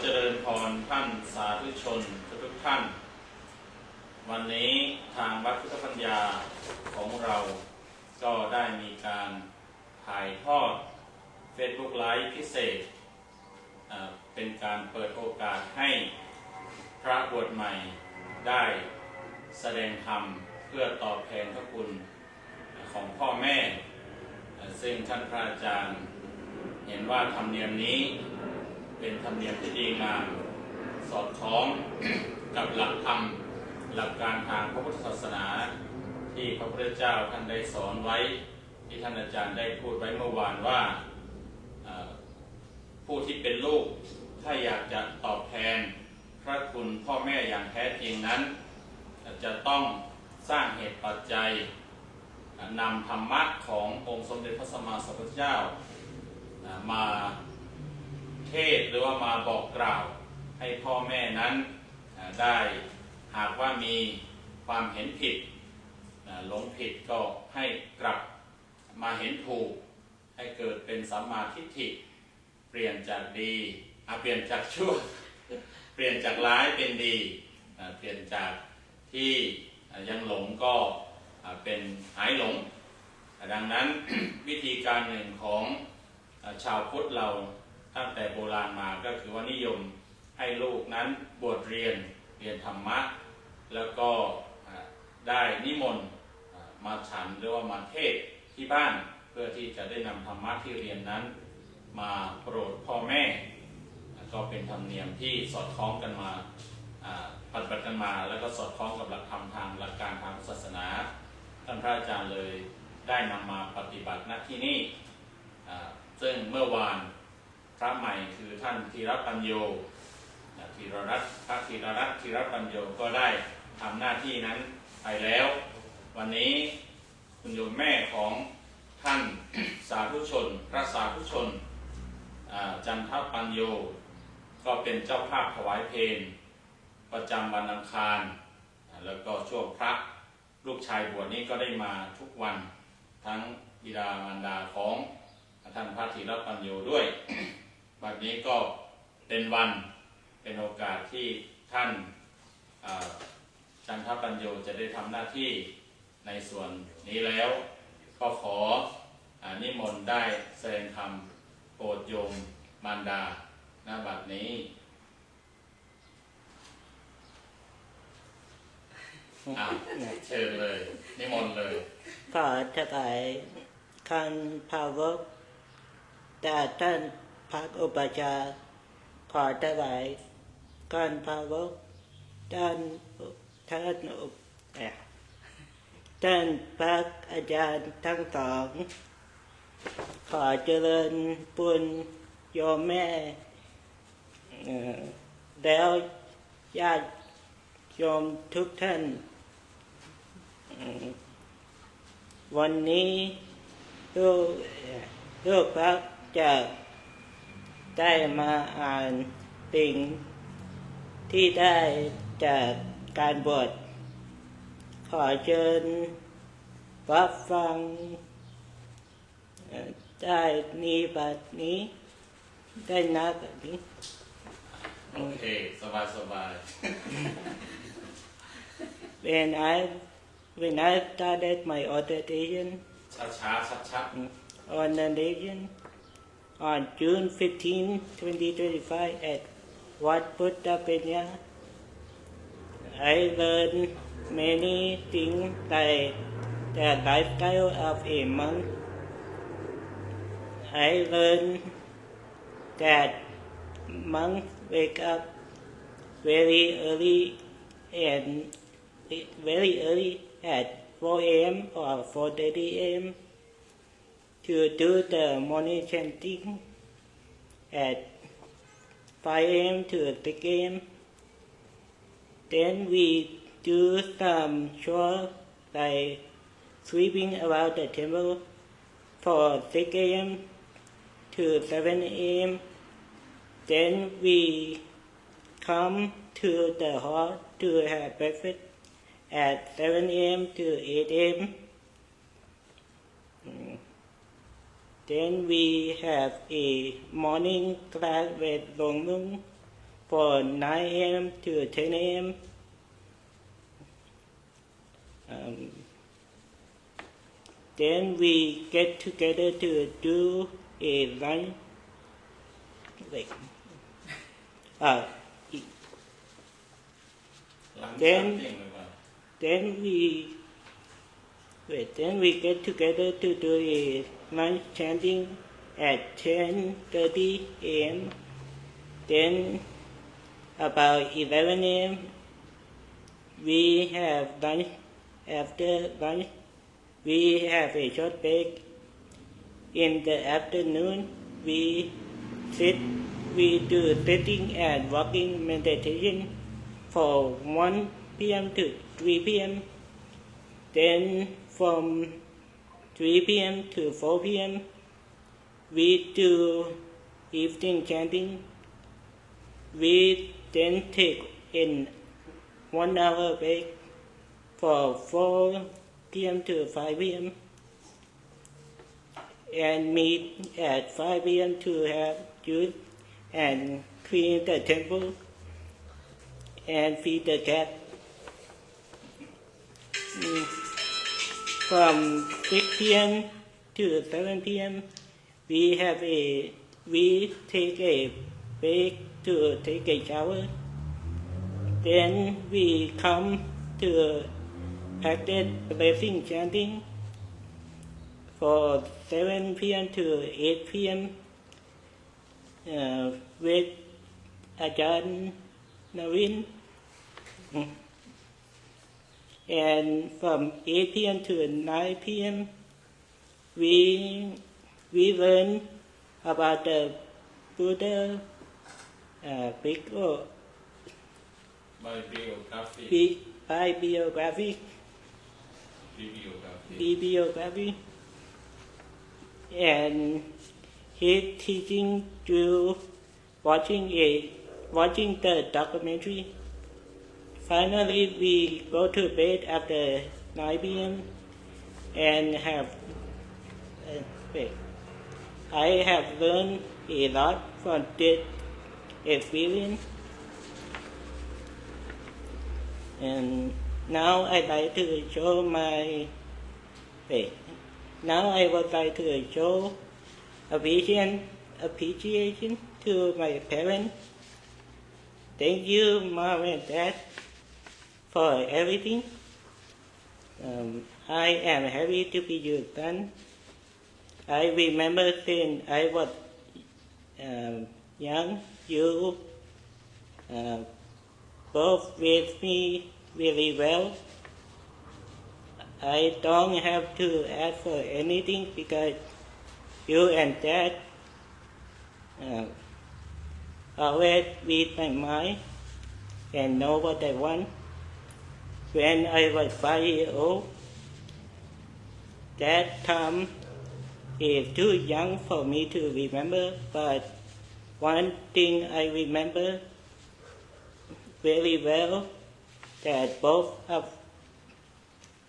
เจริญพรท่านสาธุชนทุกท่านวันนี้ทางวัดพุทธปัญญาของเราก็ได้มีการถ่ายทอด Facebook Live พิเศษเป็นการเปิดโอกาสให้พระบวชใหม่ได้แสดงธรรมเพื่อตอบแทนพระคุณของพ่อแม่ซึ่งท่านพระอาจารย์เห็นว่าธรรมเนียมนี้เป็นธรรมเนียมที่ดีงามสอดคล้องกับหลักธรรมหลักการทางพระพุทธศาสนาที่พระพุทธเจ้าท่านได้สอนไว้ที่ท่านอาจารย์ได้พูดไว้เมื่อวานว่าผู้ที่เป็นลูกถ้าอยากจะตอบแทนพระคุณพ่อแม่อย่างแท้จริงนั้นจะต้องสร้างเหตุปัจจัยนำธรรมะขององค์สมเด็จพระสัมมาสัมพุทธเจ้ามาเทศหรือว่ามาบอกกล่าวให้พ่อแม่นั้นได้หากว่ามีความเห็นผิดหลงผิดก็ให้กลับมาเห็นถูกให้เกิดเป็นสัมมาทิฏฐิเปลี่ยนจากดีเปลี่ยนจากชั่วเปลี่ยนจากร้ายเป็นดีเปลี่ยนจากที่ยังหลงก็เป็นหายหลงดังนั้น วิธีการหนึ่งของชาวพุทธเราตั้งแต่โบราณมาก็คือว่านิยมให้ลูกนั้นบวชเรียนธรรมะแล้วก็ได้นิมนต์มาฉันหรือว่ามาเทศที่บ้านเพื่อที่จะได้นำธรรมะที่เรียนนั้นมาโปรดพ่อแม่ก็เป็นธรรมเนียมที่สอดคล้องกันมาปฏิบัติกันมาแล้วก็สอดคล้องกับหลักธรรมทางหลักการทางศาสนาท่านพระอาจารย์เลยได้นำมาปฏิบัติณที่นี่ซึ่งเมื่อวานพระใหม่คือท่านธีรปัญโยพระธีรรัตน์ธีรปัญโยก็ได้ทำหน้าที่นั้นไปแล้ววันนี้คุณโยมแม่ของท่านสาธุชนพระสาธุชนจันทปัญโยก็เป็นเจ้าภาพถวายเพลประจำวันอังคารแล้วก็ช่วงพระลูกชายบวชนี้ก็ได้มาทุกวันทั้งบิดามารดาของท่านพระธีรปัญโยด้วยบัดนี้ก็เป็นวันเป็นโอกาสที่ท่านจันทปัญโยจะได้ทำหน้าที่ในส่วนนี้แล้วก็ขอนิมนต์ได้แสดงธรรมโปรดโยมมารดาณบัดนี้เชิญเลยนิมนต์เลยขอถวายคำภาวกแต่ท่านพระอุปัชฌาย์ขอถวายการภาวกท่านพระอาจารย์ทั้งสองขอเจริญบุญโยมแม่แล้วญาติโยมทุกท่านวันนี้ลูกพักจะได้มาอ่านสิ่งที่ได้จากการบวชขอเชิญรับฟังได้นี้บัดนี้ได้นับแบบนี้โอเคสบายWhen I started my ordination on June 15, 2025 at Wat Puttapenya, I learned many things like the lifestyle of a monk. I learned that monks wake up very early at 4 a.m. or 4:30 a.m. to do the morning chanting at 5 a.m. to 6 a.m. Then we do some chores like sweeping around the temple for 6 a.m. to 7 a.m. Then we come to the hall to have breakfast at 7 a.m. to 8 a.m. Then we have a morning class with Long Lung from 9 a.m. to 10 a.m. Then we get together to do a lunch. Like, then we get together to do a lunch chanting at 10:30 a.m. Then about 11 a.m. we have lunch. After lunch we have a short break. In the afternoon we do sitting and walking meditation for 1 p.m. to 3 p.m. Then from 3 p.m. to 4 p.m. we do evening chanting. We then take a 1 hour break for 4 p.m. to 5 p.m. and meet at 5 p.m. to have juice and clean the temple and feed the cat. From 6 p.m. to 7 p.m. we take a break to take a shower. Then we come to practice blessing chanting for 7 p.m. to 8 p.m. With Ajahn Navin. And from 8 p.m. to 9 p.m. we learn about the Buddha bibliography, and his teaching through watching the documentary. Finally, we go to bed after 9 p.m. and I have learned a lot from this experience. And now I would like to show appreciation to my parents. Thank you, Mom and Dad, for everything. I am happy to be your son. I remember since I was young, you both raised me really well. I don't have to ask for anything because you and Dad always read my mind and know what I want. When I was 5 years old, that time is too young for me to remember, but one thing I remember very well, that both of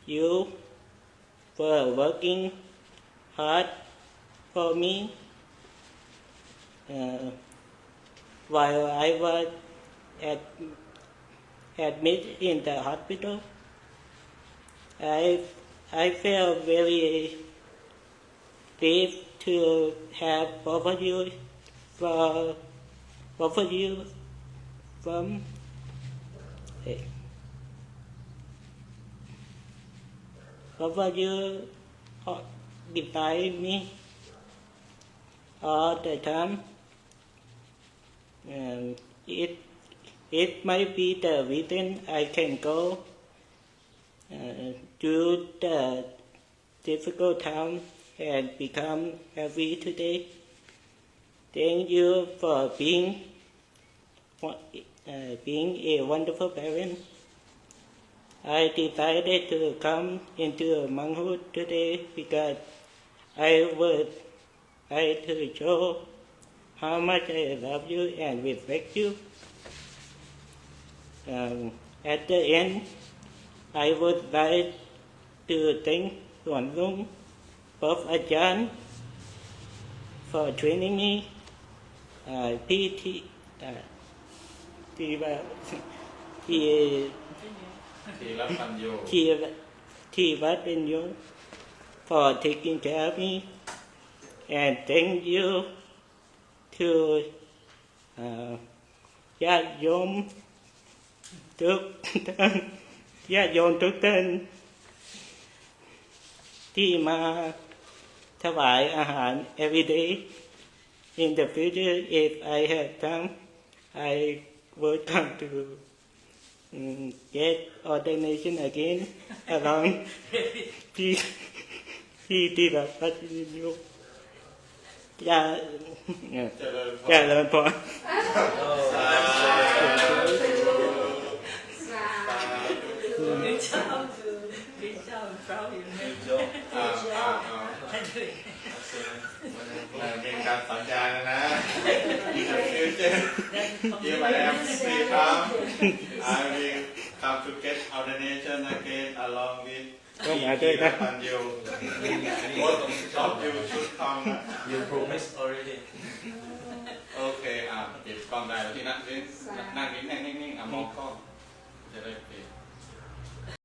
you were working hard for me while I was admitted in the hospital. I felt very pleased to have both of you from both of you beside me all the time. It might be the reason I can go through the difficult time and become happy today. Thank you for being a wonderful parent. I decided to come into monkhood today because I to show how much I love you and respect you. At the end, I would like to thank Tuan Lung, both Ajahn, for training me, ที่แบบที่ทีละปัญโย ที่วัดเป็นโย for taking care of me and thank you to ญาติโยมทุกท่านญาติโยมทุกท่านที่มาถวายอาหาร every day in the future if I have time I would come to get ordination again along ที่แบบพัฒนิยมจะเริ่มพอเป็นการสัญญานะ in the future if I am free time I will come to get ordination again along with ก็มาด้วยนะ ปัญโย both of you should come You promised already. โอเคปิดกล้องได้แล้วที่นั่งนิ่งๆมองกล้องจะได้ปิด